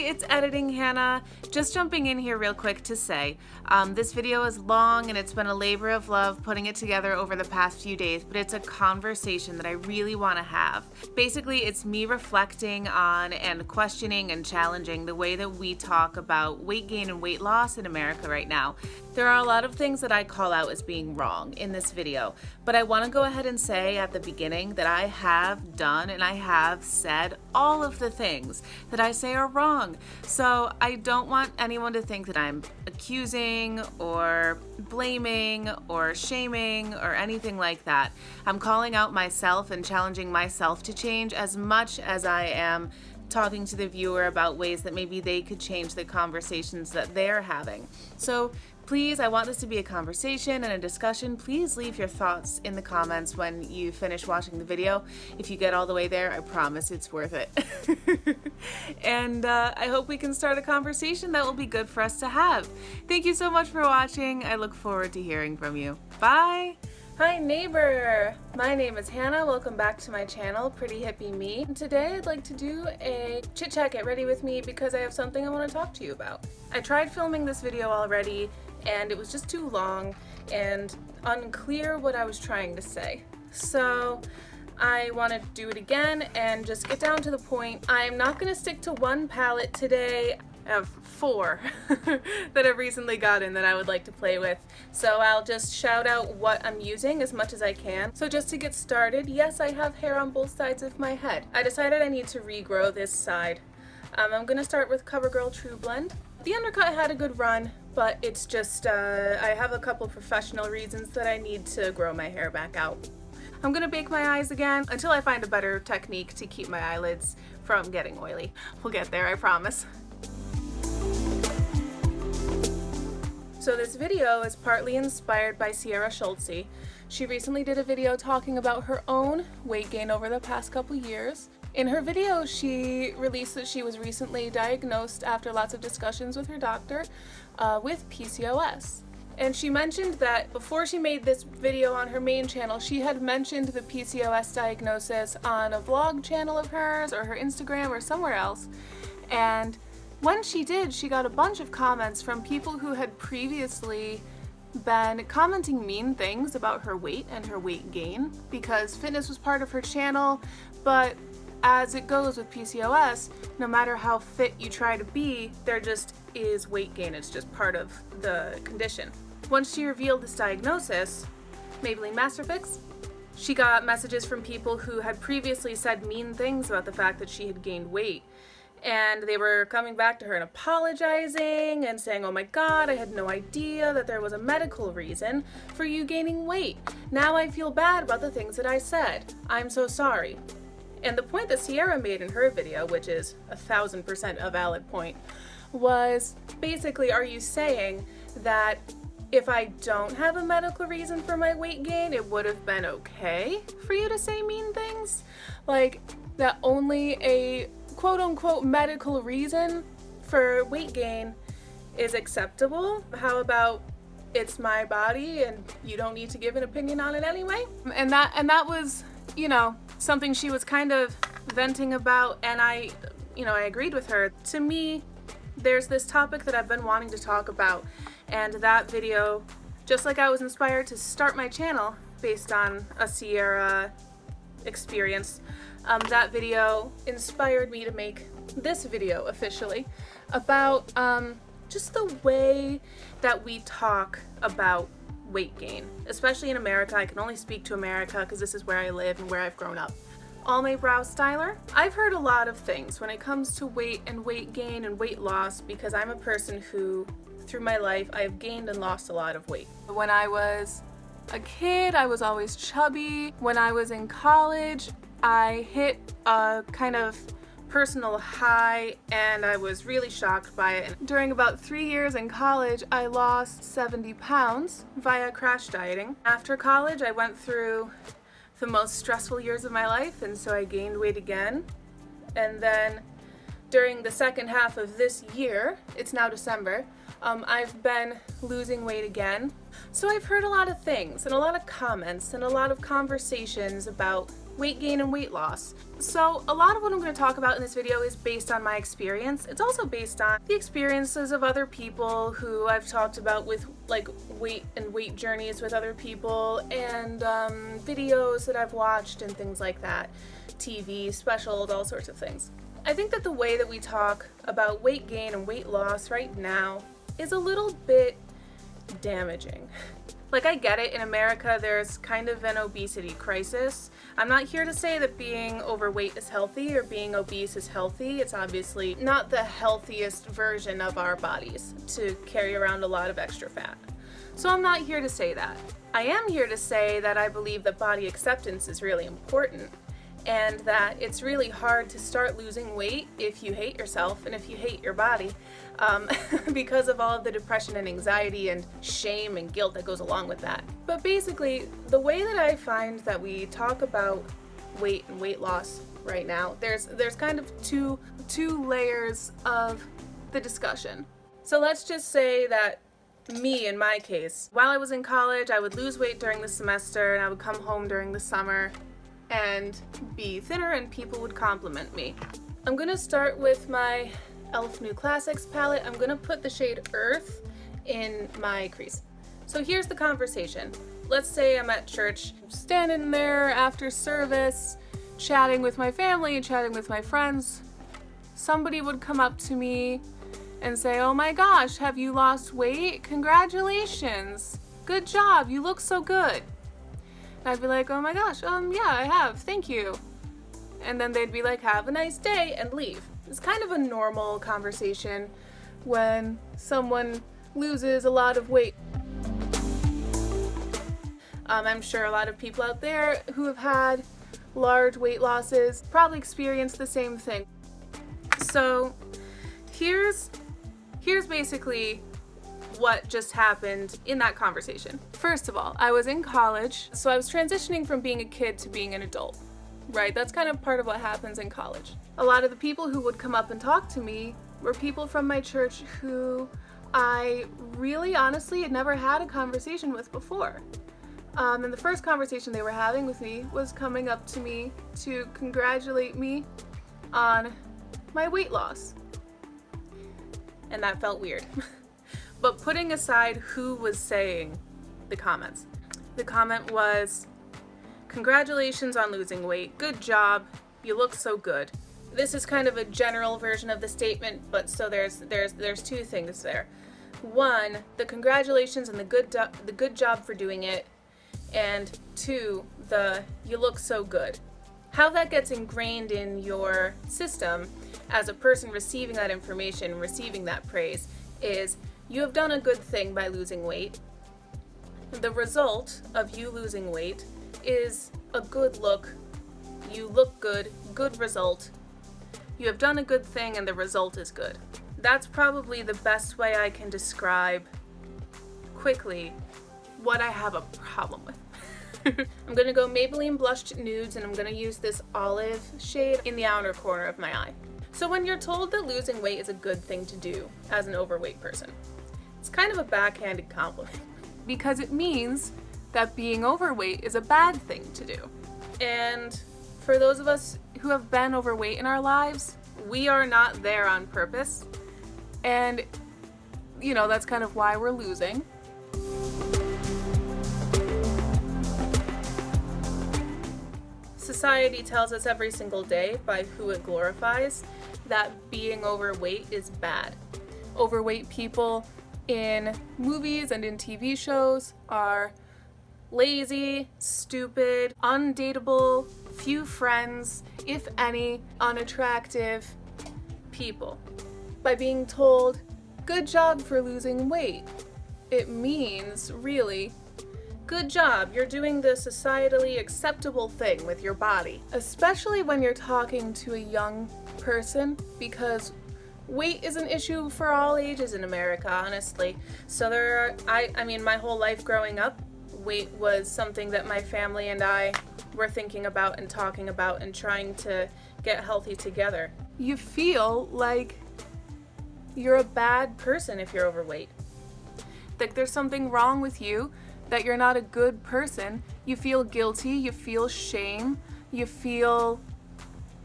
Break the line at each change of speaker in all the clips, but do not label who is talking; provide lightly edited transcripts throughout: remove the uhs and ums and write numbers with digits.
it's Editing Hannah. Just jumping in here real quick to say, this video is long and it's been a labor of love putting it together over the past few days, but it's a conversation that I really want to have. Basically, it's me reflecting on and questioning and challenging the way that we talk about weight gain and weight loss in America right now. There are a lot of things that I call out as being wrong in this video, but I want to go ahead and say at the beginning that I have done and I have said all of the things that I say are wrong. So I don't want anyone to think that I'm accusing or blaming or shaming or anything like that. I'm calling out myself and challenging myself to change as much as I am talking to the viewer about ways that maybe they could change the conversations that they're having. So please, I want this to be a conversation and a discussion. Please leave your thoughts in the comments when you finish watching the video. If you get all the way there, I promise it's worth it. And I hope we can start a conversation that will be good for us to have. Thank you so much for watching. I look forward to hearing from you. Bye! Hi neighbor! My name is Hannah. Welcome back to my channel, Pretty Hippie Me. And today I'd like to do a chit chat. Get ready with me because I have something I want to talk to you about. I tried filming this video already and it was just too long and unclear what I was trying to say. So I want to do it again and just get down to the point. I'm not going to stick to one palette today. I have 4 that I've recently gotten that I would like to play with. So I'll just shout out what I'm using as much as I can. So just to get started, yes, I have hair on both sides of my head. I decided I need to regrow this side. I'm going to start with CoverGirl True Blend. The undercut had a good run, but it's just, I have a couple professional reasons that I need to grow my hair back out. I'm gonna bake my eyes again until I find a better technique to keep my eyelids from getting oily. We'll get there, I promise. So this video is partly inspired by Sierra Schultze. She recently did a video talking about her own weight gain over the past couple years. In her video, she released that she was recently diagnosed after lots of discussions with her doctor with PCOS. And she mentioned that before she made this video on her main channel, she had mentioned the PCOS diagnosis on a vlog channel of hers or her Instagram or somewhere else. And when she did, she got a bunch of comments from people who had previously been commenting mean things about her weight and her weight gain because fitness was part of her channel, but as it goes with PCOS, no matter how fit you try to be, there just is weight gain. It's just part of the condition. Once she revealed this diagnosis, Maybelline Masterfix, she got messages from people who had previously said mean things about the fact that she had gained weight. And they were coming back to her and apologizing and saying, oh my god, I had no idea that there was a medical reason for you gaining weight. Now I feel bad about the things that I said. I'm so sorry. And the point that Sierra made in her video, which is 1000% a valid point, was basically, are you saying that if I don't have a medical reason for my weight gain, it would have been okay for you to say mean things? Like, that only a quote-unquote medical reason for weight gain is acceptable? How about it's my body and you don't need to give an opinion on it anyway? And that was, you know, something she was kind of venting about, and I agreed with her. To me, there's this topic that I've been wanting to talk about, and that video, just like I was inspired to start my channel based on a Sierra experience, that video inspired me to make this video officially about just the way that we talk about weight gain, especially in America. I can only speak to America because this is where I live and where I've grown up. Almay Brow Styler. I've heard a lot of things when it comes to weight and weight gain and weight loss because I'm a person who, through my life, I've gained and lost a lot of weight. When I was a kid, I was always chubby. When I was in college, I hit a kind of personal high and I was really shocked by it. During about 3 years in college, I lost 70 pounds via crash dieting. After college, I went through the most stressful years of my life, and so I gained weight again. And then during the second half of this year, it's now December, I've been losing weight again. So I've heard a lot of things and a lot of comments and a lot of conversations about weight gain and weight loss. So a lot of what I'm going to talk about in this video is based on my experience. It's also based on the experiences of other people who I've talked about with like weight and weight journeys with other people, and videos that I've watched and things like that, TV, specials, all sorts of things. I think that the way that we talk about weight gain and weight loss right now is a little bit damaging. Like, I get it, in America there's kind of an obesity crisis. I'm not here to say that being overweight is healthy or being obese is healthy. It's obviously not the healthiest version of our bodies to carry around a lot of extra fat. So I'm not here to say that. I am here to say that I believe that body acceptance is really important, and that it's really hard to start losing weight if you hate yourself and if you hate your body, because of all of the depression and anxiety and shame and guilt that goes along with that. But basically, the way that I find that we talk about weight and weight loss right now, there's kind of two layers of the discussion. So let's just say that me, in my case, while I was in college, I would lose weight during the semester and I would come home during the summer and be thinner and people would compliment me. I'm gonna start with my e.l.f. New Classics palette. I'm gonna put the shade Earth in my crease. So here's the conversation. Let's say I'm at church, standing there after service, chatting with my family, chatting with my friends. Somebody would come up to me and say, "Oh my gosh, have you lost weight? Congratulations. Good job, you look so good." And I'd be like, "Oh my gosh, yeah, I have, thank you." And then they'd be like, "Have a nice day," and leave. It's kind of a normal conversation when someone loses a lot of weight. I'm sure a lot of people out there who have had large weight losses probably experience the same thing. So here's basically what just happened in that conversation. First of all, I was in college, so I was transitioning from being a kid to being an adult, right? That's kind of part of what happens in college. A lot of the people who would come up and talk to me were people from my church who I really honestly had never had a conversation with before. And the first conversation they were having with me was coming up to me to congratulate me on my weight loss. And that felt weird. But putting aside who was saying the comments, the comment was, "Congratulations on losing weight. Good job. You look so good." This is kind of a general version of the statement, but so there's two things there. One, the congratulations and the good job for doing it, and two, the "you look so good." How that gets ingrained in your system as a person receiving that information, receiving that praise, is you have done a good thing by losing weight. The result of you losing weight is a good look. You look good, good result. You have done a good thing and the result is good. That's probably the best way I can describe quickly what I have a problem with. I'm gonna go Maybelline Blushed Nudes, and I'm gonna use this olive shade in the outer corner of my eye. So when you're told that losing weight is a good thing to do as an overweight person, it's kind of a backhanded compliment, because it means that being overweight is a bad thing to do. And for those of us who have been overweight in our lives, we are not there on purpose. And, you know, that's kind of why we're losing. Society tells us every single day, by who it glorifies, that being overweight is bad. Overweight people in movies and in TV shows are lazy, stupid, undateable, few friends, if any, unattractive people. By being told, "Good job for losing weight," it means, really, good job, you're doing the societally acceptable thing with your body. Especially when you're talking to a young person, because weight is an issue for all ages in America, honestly. So I mean, my whole life growing up, weight was something that my family and I were thinking about and talking about and trying to get healthy together. You feel like you're a bad person if you're overweight. Like there's something wrong with you, that you're not a good person. You feel guilty, you feel shame, you feel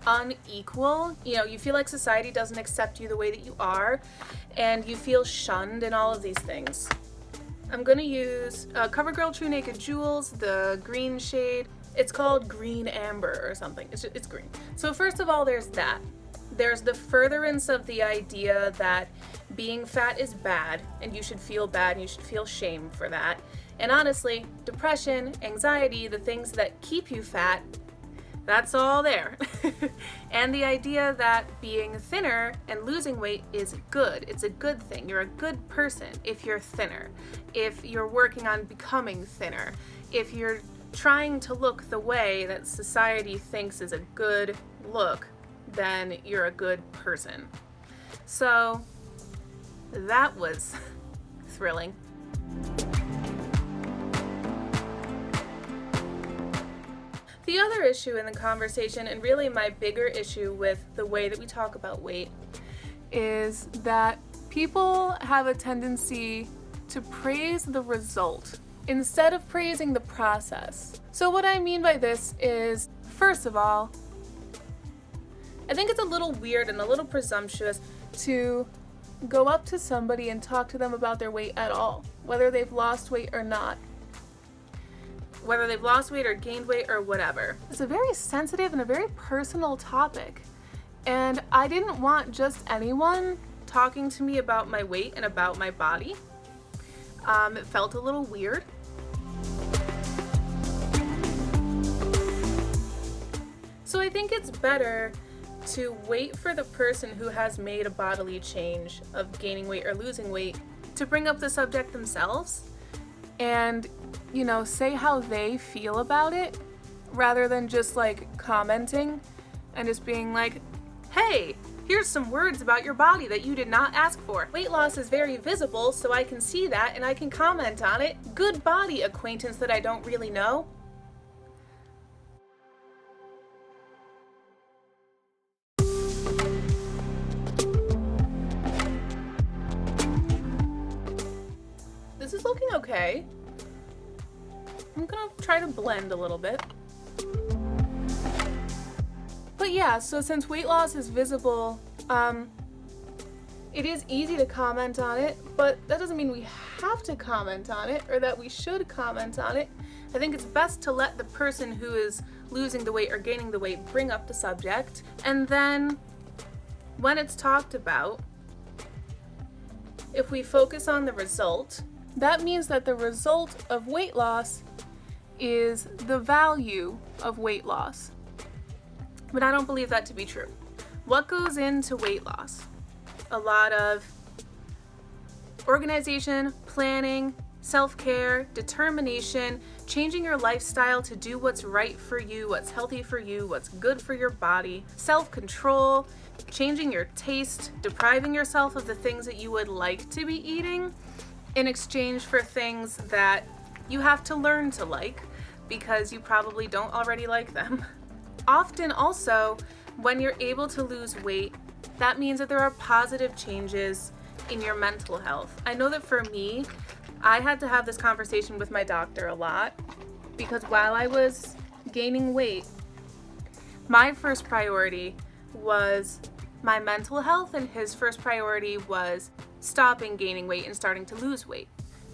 unequal, you feel like society doesn't accept you the way that you are, and you feel shunned and all of these things. I'm going to use CoverGirl True Naked Jewels, the green shade. It's called Green Amber or something. It's green. So first of all, there's that. There's the furtherance of the idea that being fat is bad and you should feel bad and you should feel shame for that. And honestly, depression, anxiety, the things that keep you fat, that's all there. And the idea that being thinner and losing weight is good. It's a good thing. You're a good person if you're thinner, if you're working on becoming thinner, if you're trying to look the way that society thinks is a good look, then you're a good person. So that was thrilling. The other issue in the conversation, and really my bigger issue with the way that we talk about weight, is that people have a tendency to praise the result instead of praising the process. So what I mean by this is, first of all, I think it's a little weird and a little presumptuous to go up to somebody and talk to them about their weight at all, whether they've lost weight or not. Whether they've lost weight or gained weight or whatever. It's a very sensitive and a very personal topic. And I didn't want just anyone talking to me about my weight and about my body. It felt a little weird. So I think it's better to wait for the person who has made a bodily change of gaining weight or losing weight to bring up the subject themselves and say how they feel about it, rather than just commenting and just being like, hey, here's some words about your body that you did not ask for. Weight loss is very visible, so I can see that and I can comment on it. Good body, acquaintance that I don't really know. This is looking okay. I'm gonna try to blend a little bit. But yeah, so since weight loss is visible, it is easy to comment on it, but that doesn't mean we have to comment on it or that we should comment on it. I think it's best to let the person who is losing the weight or gaining the weight bring up the subject, and then when it's talked about, if we focus on the result, that means that the result of weight loss is the value of weight loss. But I don't believe that to be true. What goes into weight loss? A lot of organization, planning, self-care, determination, changing your lifestyle to do what's right for you, what's healthy for you, what's good for your body, self-control, changing your taste, depriving yourself of the things that you would like to be eating in exchange for things that you have to learn to like because you probably don't already like them. Often also, when you're able to lose weight, that means that there are positive changes in your mental health. I know that for me, I had to have this conversation with my doctor a lot because while I was gaining weight, my first priority was my mental health and his first priority was stopping gaining weight and starting to lose weight.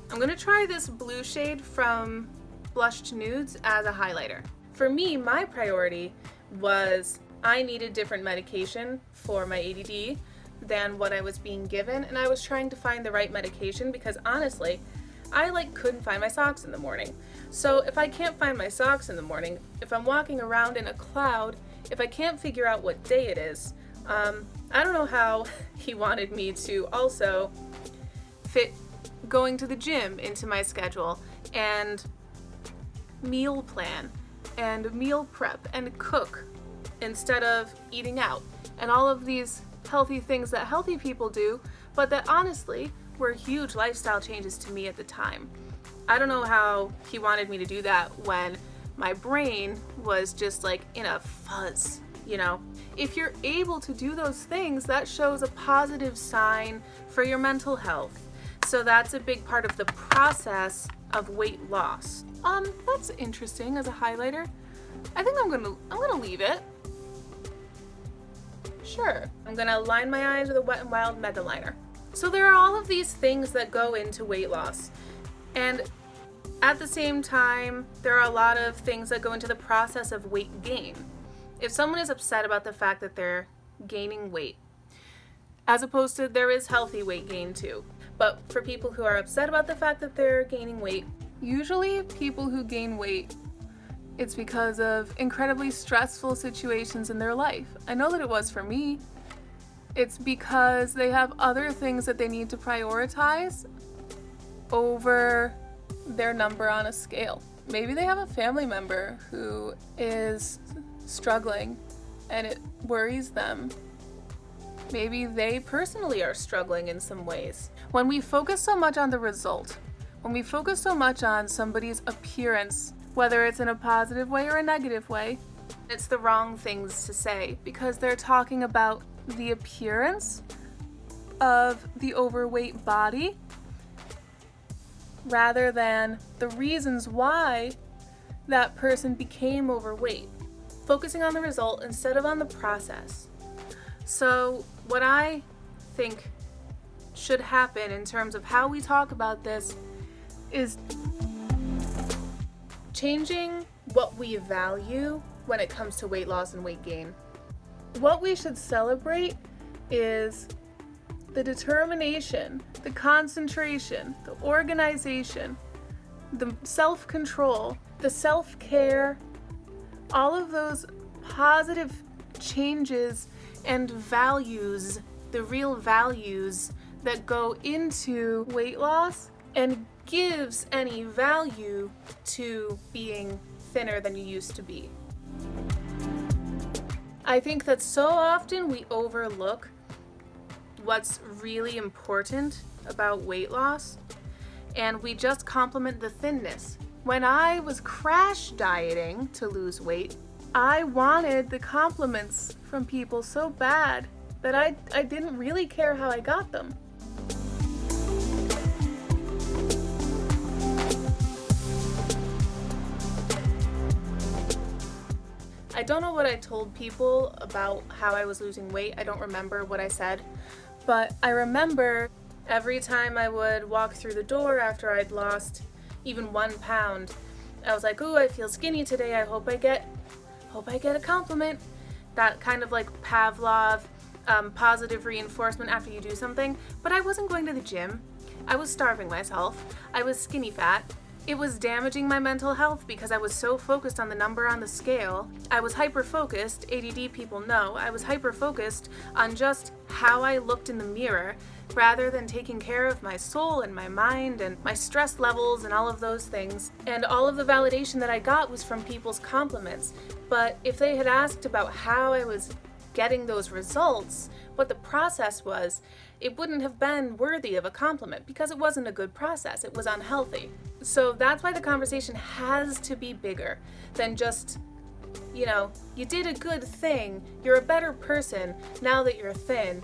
I'm going to try this blue shade from Blushed Nudes as a highlighter. For me, my priority was I needed different medication for my ADD than what I was being given, and I was trying to find the right medication because honestly, I couldn't find my socks in the morning. So if I can't find my socks in the morning, if I'm walking around in a cloud, if I can't figure out what day it is, I don't know how he wanted me to also fit going to the gym into my schedule and meal plan and meal prep and cook instead of eating out and all of these healthy things that healthy people do, but that honestly were huge lifestyle changes to me at the time. I don't know how he wanted me to do that when my brain was just in a fuzz, If you're able to do those things, that shows a positive sign for your mental health. So that's a big part of the process of weight loss. That's interesting as a highlighter. I think I'm gonna leave it. Sure. I'm gonna line my eyes with a Wet n Wild Mega Liner. So there are all of these things that go into weight loss. And at the same time, there are a lot of things that go into the process of weight gain. If someone is upset about the fact that they're gaining weight, as opposed to there is healthy weight gain too. But for people who are upset about the fact that they're gaining weight, usually people who gain weight, it's because of incredibly stressful situations in their life. I know that it was for me. It's because they have other things that they need to prioritize over their number on a scale. Maybe they have a family member who is struggling and it worries them. Maybe they personally are struggling in some ways. When we focus so much on the result, when we focus so much on somebody's appearance, whether it's in a positive way or a negative way, it's the wrong things to say because they're talking about the appearance of the overweight body rather than the reasons why that person became overweight. Focusing on the result instead of on the process. So what I think should happen in terms of how we talk about this is changing what we value when it comes to weight loss and weight gain. What we should celebrate is the determination, the concentration, the organization, the self-control, the self-care, all of those positive changes and values, the real values that go into weight loss and gives any value to being thinner than you used to be. I think that so often we overlook what's really important about weight loss and we just compliment the thinness. When I was crash dieting to lose weight, I wanted the compliments from people so bad that I didn't really care how I got them. I don't know what I told people about how I was losing weight. I don't remember what I said, but I remember every time I would walk through the door after I'd lost even 1 pound, I was like, ooh, I feel skinny today. I hope I get a compliment. That kind of like Pavlov, positive reinforcement after you do something. But I wasn't going to the gym. I was starving myself. I was skinny fat. It was damaging my mental health because I was so focused on the number on the scale. I was hyper-focused, ADD people know, I was hyper-focused on just how I looked in the mirror rather than taking care of my soul and my mind and my stress levels and all of those things. And all of the validation that I got was from people's compliments. But if they had asked about how I was getting those results, what the process was, it wouldn't have been worthy of a compliment because it wasn't a good process. It was unhealthy. So that's why the conversation has to be bigger than just, you did a good thing, you're a better person now that you're thin,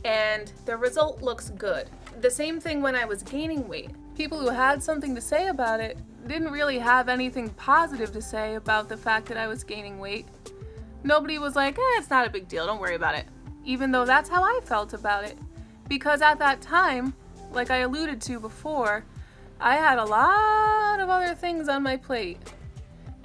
and the result looks good. The same thing when I was gaining weight. People who had something to say about it didn't really have anything positive to say about the fact that I was gaining weight. Nobody was like, it's not a big deal, don't worry about it. Even though that's how I felt about it. Because at that time, like I alluded to before, I had a lot of other things on my plate.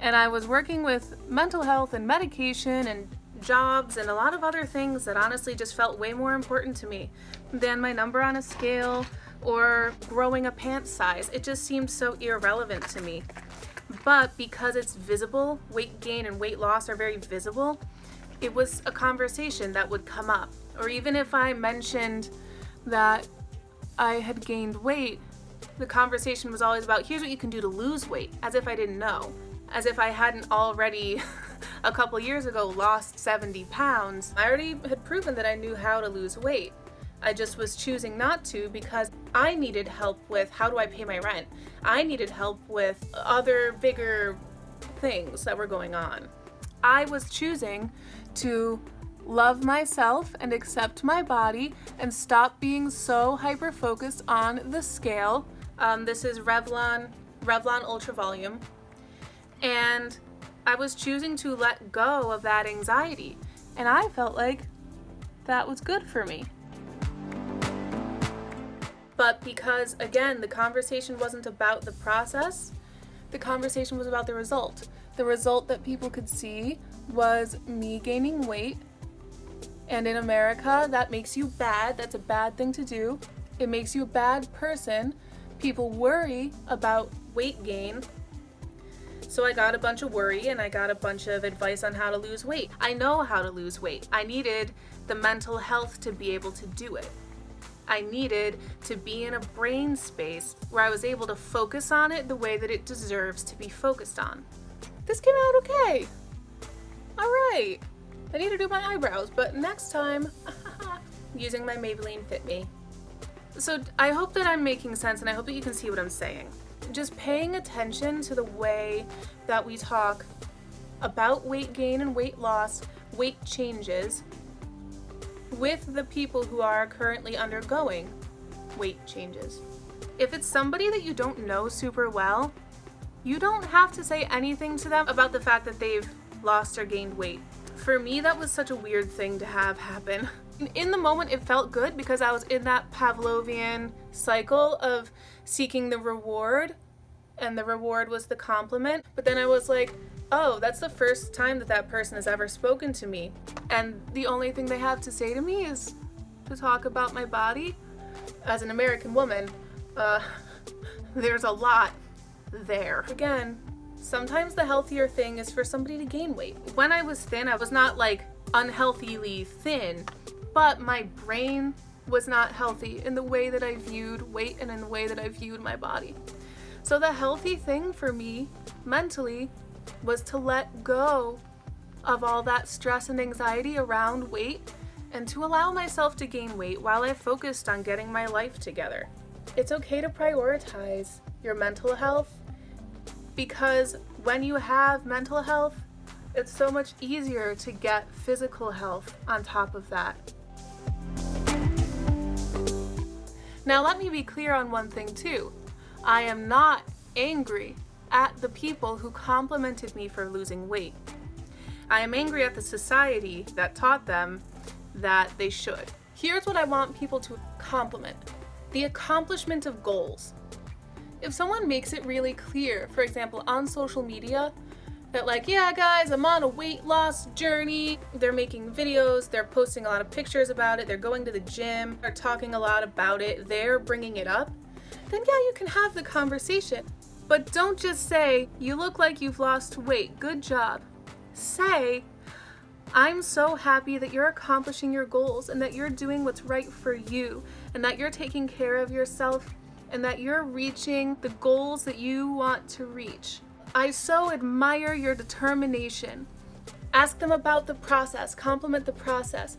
And I was working with mental health and medication and jobs and a lot of other things that honestly just felt way more important to me than my number on a scale or growing a pant size. It just seemed so irrelevant to me. But because it's visible, weight gain and weight loss are very visible, it was a conversation that would come up. Or even if I mentioned that I had gained weight, the conversation was always about, here's what you can do to lose weight, as if I didn't know. As if I hadn't already, a couple years ago, lost 70 pounds. I already had proven that I knew how to lose weight. I just was choosing not to because I needed help with how do I pay my rent. I needed help with other bigger things that were going on. I was choosing to love myself and accept my body and stop being so hyper-focused on the scale. This is Revlon Ultra Volume. And I was choosing to let go of that anxiety, and I felt like that was good for me. But because, again, the conversation wasn't about the process, the conversation was about the result. The result that people could see was me gaining weight. And in America, that makes you bad. That's a bad thing to do. It makes you a bad person. People worry about weight gain. So I got a bunch of worry and I got a bunch of advice on how to lose weight. I know how to lose weight. I needed the mental health to be able to do it. I needed to be in a brain space where I was able to focus on it the way that it deserves to be focused on. This came out okay. All right. I need to do my eyebrows, but next time, using my Maybelline Fit Me. So I hope that I'm making sense and I hope that you can see what I'm saying. Just paying attention to the way that we talk about weight gain and weight loss, weight changes, with the people who are currently undergoing weight changes. If it's somebody that you don't know super well, you don't have to say anything to them about the fact that they've lost or gained weight. For me, that was such a weird thing to have happen. In the moment, it felt good because I was in that Pavlovian cycle of seeking the reward, and the reward was the compliment. But then I was like, oh, that's the first time that that person has ever spoken to me. And the only thing they have to say to me is to talk about my body. As an American woman, there's a lot there. Again, sometimes the healthier thing is for somebody to gain weight. When I was thin, I was not like unhealthily thin, but my brain was not healthy in the way that I viewed weight and in the way that I viewed my body. So the healthy thing for me mentally was to let go of all that stress and anxiety around weight and to allow myself to gain weight while I focused on getting my life together. It's okay to prioritize your mental health because when you have mental health, it's so much easier to get physical health on top of that. Now let me be clear on one thing too. I am not angry at the people who complimented me for losing weight. I am angry at the society that taught them that they should. Here's what I want people to compliment: the accomplishment of goals. If someone makes it really clear, for example, on social media, that like, yeah guys, I'm on a weight loss journey, they're making videos, they're posting a lot of pictures about it, they're going to the gym, they're talking a lot about it, they're bringing it up, then yeah, you can have the conversation. But don't just say, you look like you've lost weight, good job. Say, I'm so happy that you're accomplishing your goals and that you're doing what's right for you and that you're taking care of yourself and that you're reaching the goals that you want to reach. I so admire your determination. Ask them about the process, compliment the process.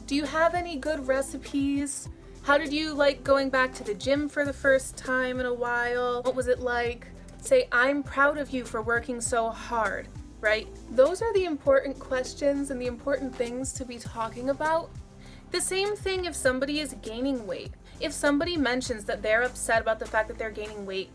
Do you have any good recipes? How did you like going back to the gym for the first time in a while? What was it like? Say, I'm proud of you for working so hard, right? Those are the important questions and the important things to be talking about. The same thing if somebody is gaining weight. If somebody mentions that they're upset about the fact that they're gaining weight,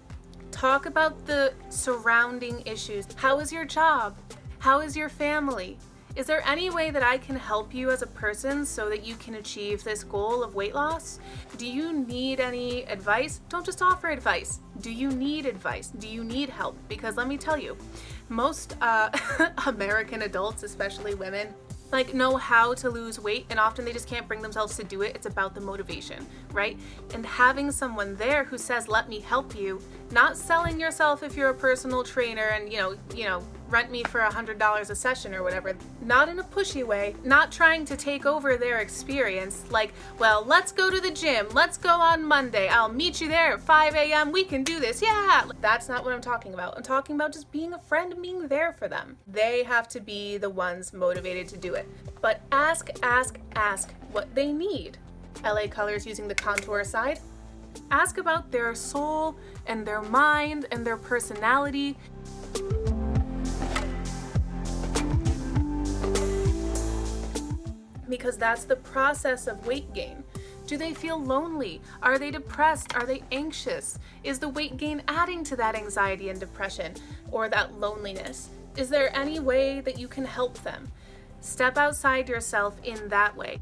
talk about the surrounding issues. How is your job? How is your family? Is there any way that I can help you as a person so that you can achieve this goal of weight loss? Do you need any advice? Don't just offer advice. Do you need advice? Do you need help? Because let me tell you, most American adults, especially women, like know how to lose weight and often they just can't bring themselves to do it. It's about the motivation, right? And having someone there who says, let me help you, not selling yourself if you're a personal trainer and, you know, rent me for $100 a session or whatever, not in a pushy way, not trying to take over their experience, like, well, let's go to the gym, let's go on Monday, I'll meet you there at 5 a.m., we can do this, yeah! That's not what I'm talking about. I'm talking about just being a friend and being there for them. They have to be the ones motivated to do it. But ask what they need. LA Colors using the contour side. Ask about their soul and their mind and their personality. Because that's the process of weight gain. Do they feel lonely? Are they depressed? Are they anxious? Is the weight gain adding to that anxiety and depression or that loneliness? Is there any way that you can help them? Step outside yourself in that way.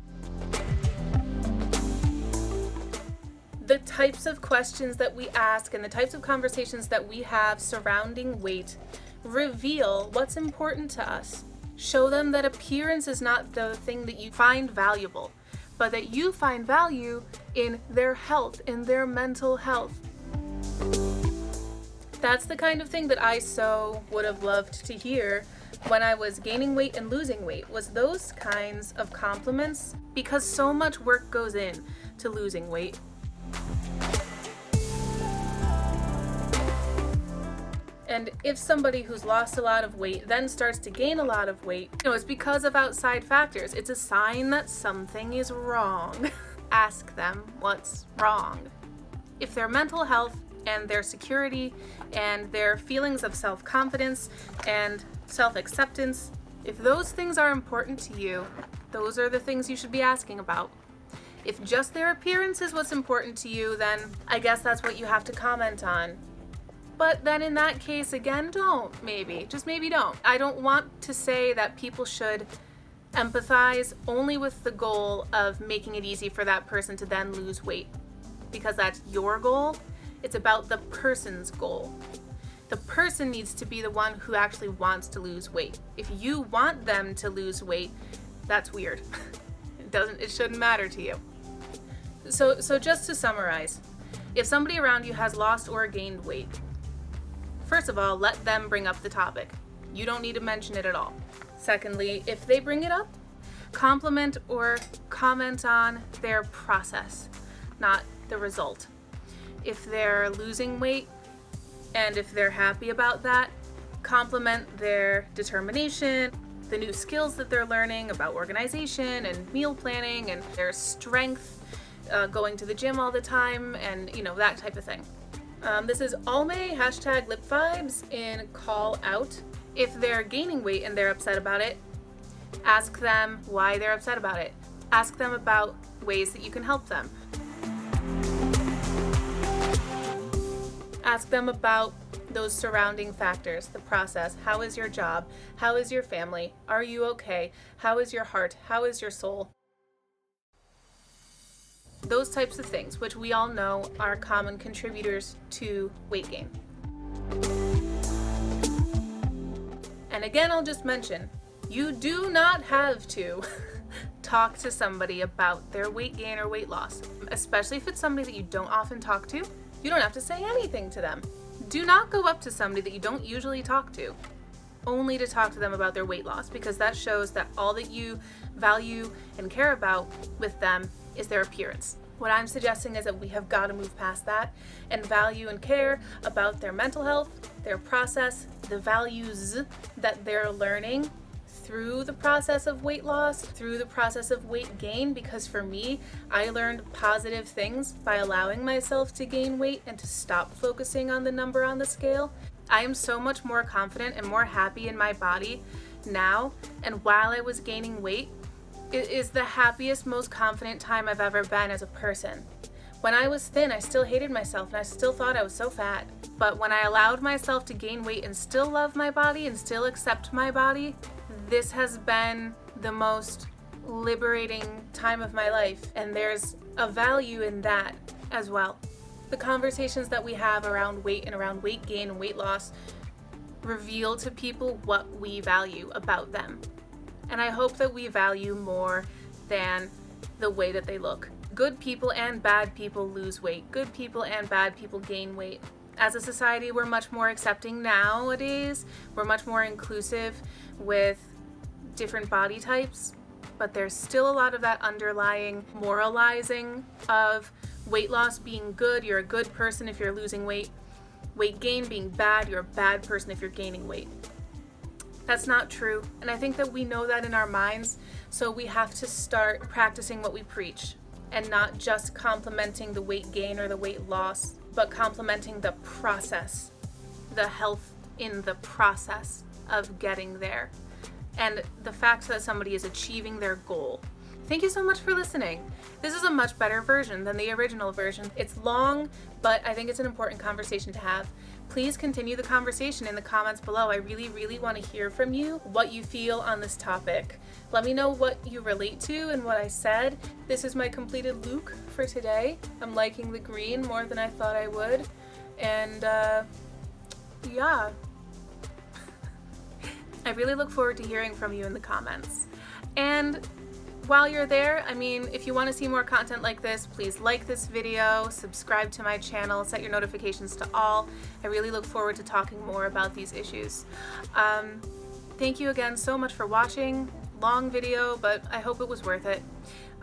The types of questions that we ask and the types of conversations that we have surrounding weight reveal what's important to us. Show them that appearance is not the thing that you find valuable, but that you find value in their health, in their mental health. That's the kind of thing that I so would have loved to hear when I was gaining weight and losing weight, was those kinds of compliments, because so much work goes in to losing weight. And if somebody who's lost a lot of weight then starts to gain a lot of weight, it's because of outside factors. It's a sign that something is wrong. Ask them what's wrong. If their mental health and their security and their feelings of self-confidence and self-acceptance, if those things are important to you, those are the things you should be asking about. If just their appearance is what's important to you, then I guess that's what you have to comment on. But then in that case, again, don't, maybe. Just maybe don't. I don't want to say that people should empathize only with the goal of making it easy for that person to then lose weight, because that's your goal. It's about the person's goal. The person needs to be the one who actually wants to lose weight. If you want them to lose weight, that's weird. It shouldn't matter to you. So just to summarize, if somebody around you has lost or gained weight, first of all, let them bring up the topic. You don't need to mention it at all. Secondly, if they bring it up, compliment or comment on their process, not the result. If they're losing weight and if they're happy about that, compliment their determination, the new skills that they're learning about organization and meal planning and their strength, going to the gym all the time, and that type of thing. This is Almay #LipVibes in call out. If they're gaining weight and they're upset about it, ask them why they're upset about it. Ask them about ways that you can help them. Ask them about those surrounding factors, the process. How is your job? How is your family? Are you okay? How is your heart? How is your soul? Those types of things, which we all know are common contributors to weight gain. And again, I'll just mention, you do not have to talk to somebody about their weight gain or weight loss, especially if it's somebody that you don't often talk to. You don't have to say anything to them. Do not go up to somebody that you don't usually talk to, only to talk to them about their weight loss, because that shows that all that you value and care about with them is their appearance. What I'm suggesting is that we have got to move past that and value and care about their mental health, their process, the values that they're learning through the process of weight loss, through the process of weight gain, because for me, I learned positive things by allowing myself to gain weight and to stop focusing on the number on the scale. I am so much more confident and more happy in my body now, and while I was gaining weight, it is the happiest, most confident time I've ever been as a person. When I was thin, I still hated myself and I still thought I was so fat. But when I allowed myself to gain weight and still love my body and still accept my body, this has been the most liberating time of my life, and there's a value in that as well. The conversations that we have around weight and around weight gain and weight loss reveal to people what we value about them. And I hope that we value more than the way that they look. Good people and bad people lose weight. Good people and bad people gain weight. As a society, we're much more accepting nowadays. We're much more inclusive with different body types, but there's still a lot of that underlying moralizing of weight loss being good. You're a good person if you're losing weight. Weight gain being bad. You're a bad person if you're gaining weight. That's not true, and I think that we know that in our minds, so we have to start practicing what we preach and not just complimenting the weight gain or the weight loss, but complimenting the process, the health in the process of getting there, and the fact that somebody is achieving their goal Thank you so much for listening. This is a much better version than the original version. It's long, but I think it's an important conversation to have. Please continue the conversation in the comments below. I really want to hear from you, what you feel on this topic. Let me know what you relate to and what I said. This is my completed look for today. I'm liking the green more than I thought I would. And yeah. I really look forward to hearing from you in the comments. And while you're there, I mean, if you want to see more content like this, please like this video, subscribe to my channel, set your notifications to all. I really look forward to talking more about these issues. Thank you again so much for watching. Long video, but I hope it was worth it.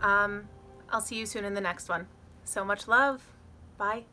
I'll see you soon in the next one. So much love. Bye.